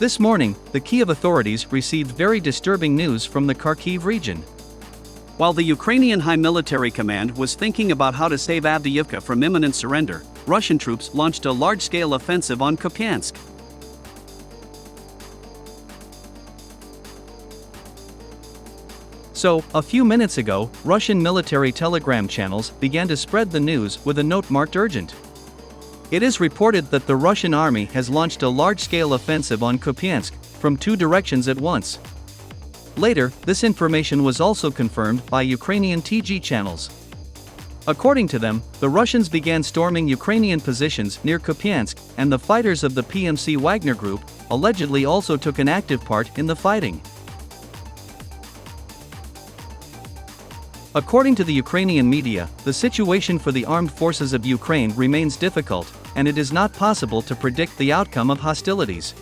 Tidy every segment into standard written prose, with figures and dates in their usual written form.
This morning, the Kyiv authorities received very disturbing news from the Kharkiv region. While the Ukrainian High Military Command was thinking about how to save AVDIIVKA from imminent surrender, Russian troops launched a large-scale offensive on Kupyansk. So, a few minutes ago, Russian military telegram channels began to spread the news with a note marked urgent. It is reported that the Russian army has launched a large-scale offensive on Kupyansk from two directions at once. Later, this information was also confirmed by Ukrainian TG channels. According to them, the Russians began storming Ukrainian positions near Kupyansk, and the fighters of the PMC Wagner group allegedly also took an active part in the fighting. According to the Ukrainian media, the situation for the armed forces of Ukraine remains difficult, and it is not possible to predict the outcome of hostilities.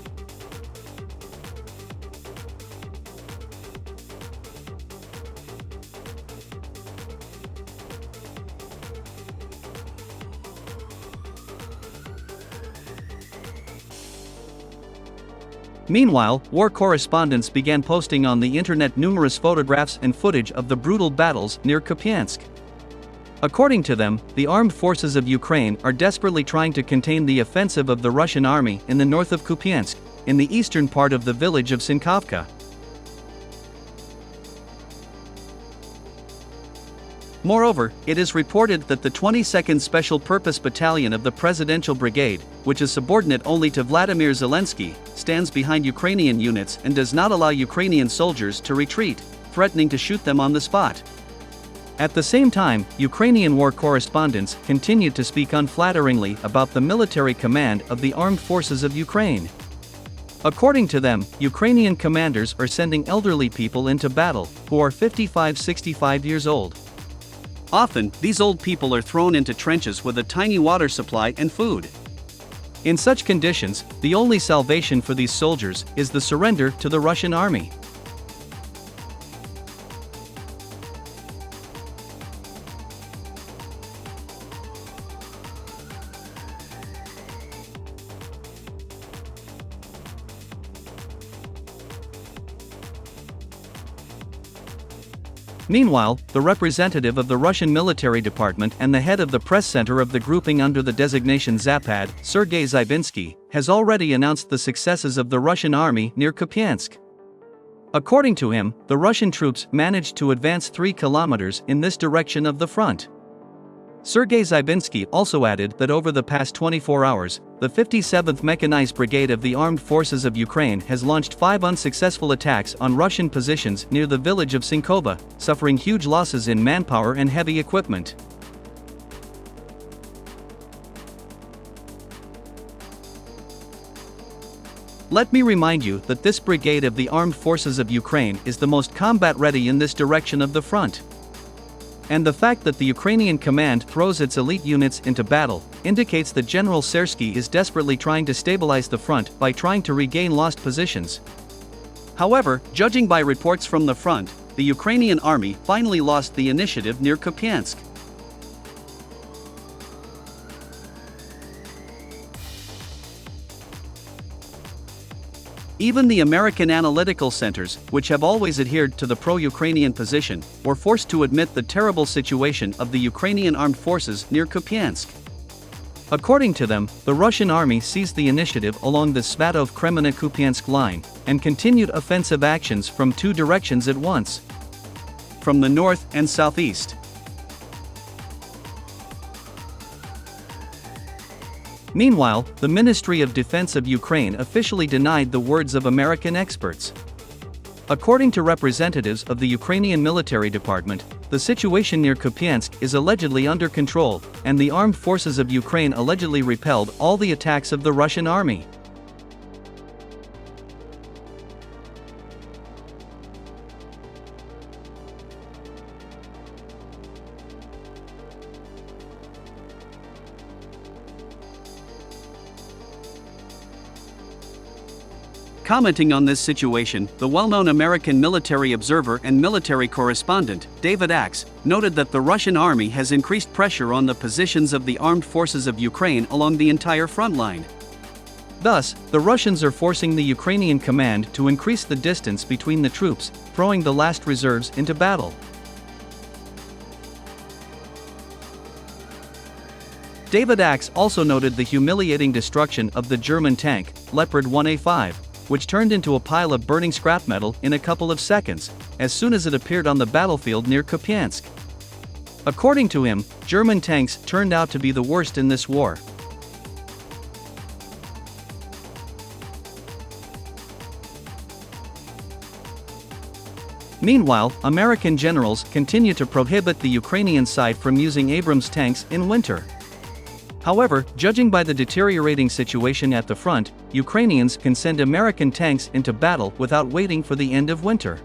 Meanwhile, war correspondents began posting on the internet numerous photographs and footage of the brutal battles near Kupyansk. According to them, the armed forces of Ukraine are desperately trying to contain the offensive of the Russian army in the north of Kupyansk, in the eastern part of the village of Sinkovka. Moreover, it is reported that the 22nd Special Purpose Battalion of the Presidential Brigade, which is subordinate only to Vladimir Zelensky, stands behind Ukrainian units and does not allow Ukrainian soldiers to retreat, threatening to shoot them on the spot. At the same time, Ukrainian war correspondents continued to speak unflatteringly about the military command of the armed forces of Ukraine. According to them, Ukrainian commanders are sending elderly people into battle, who are 55-65 years old. Often, these old people are thrown into trenches with a tiny water supply and food. In such conditions, the only salvation for these soldiers is the surrender to the Russian army. Meanwhile, the representative of the Russian military department and the head of the press center of the grouping under the designation Zapad, Sergei Zybinsky, has already announced the successes of the Russian army near Kupyansk. According to him, the Russian troops managed to advance 3 kilometers in this direction of the front. Sergei Zybinsky also added that over the past 24 hours, the 57th Mechanized Brigade of the Armed Forces of Ukraine has launched 5 unsuccessful attacks on Russian positions near the village of Sinkovka, suffering huge losses in manpower and heavy equipment. Let me remind you that this brigade of the Armed Forces of Ukraine is the most combat-ready in this direction of the front. And the fact that the Ukrainian command throws its elite units into battle indicates that General Sersky is desperately trying to stabilize the front by trying to regain lost positions. However, judging by reports from the front, the Ukrainian army finally lost the initiative near Kupyansk. Even the American analytical centers, which have always adhered to the pro-Ukrainian position, were forced to admit the terrible situation of the Ukrainian armed forces near Kupyansk. According to them, the Russian army seized the initiative along the Svatov-Kremenna-Kupyansk line, and continued offensive actions from 2 directions at once, from the north and southeast. Meanwhile, the Ministry of Defense of Ukraine officially denied the words of American experts. According to representatives of the Ukrainian military department, the situation near Kupyansk is allegedly under control, and the armed forces of Ukraine allegedly repelled all the attacks of the Russian army. Commenting on this situation, the well-known American military observer and military correspondent, David Axe, noted that the Russian army has increased pressure on the positions of the armed forces of Ukraine along the entire front line. Thus, the Russians are forcing the Ukrainian command to increase the distance between the troops, throwing the last reserves into battle. David Axe also noted the humiliating destruction of the German tank, Leopard 1A5, which turned into a pile of burning scrap metal in a couple of seconds, as soon as it appeared on the battlefield near Kupyansk. According to him, German tanks turned out to be the worst in this war. Meanwhile, American generals continue to prohibit the Ukrainian side from using Abrams tanks in winter. However, judging by the deteriorating situation at the front, Ukrainians can send American tanks into battle without waiting for the end of winter.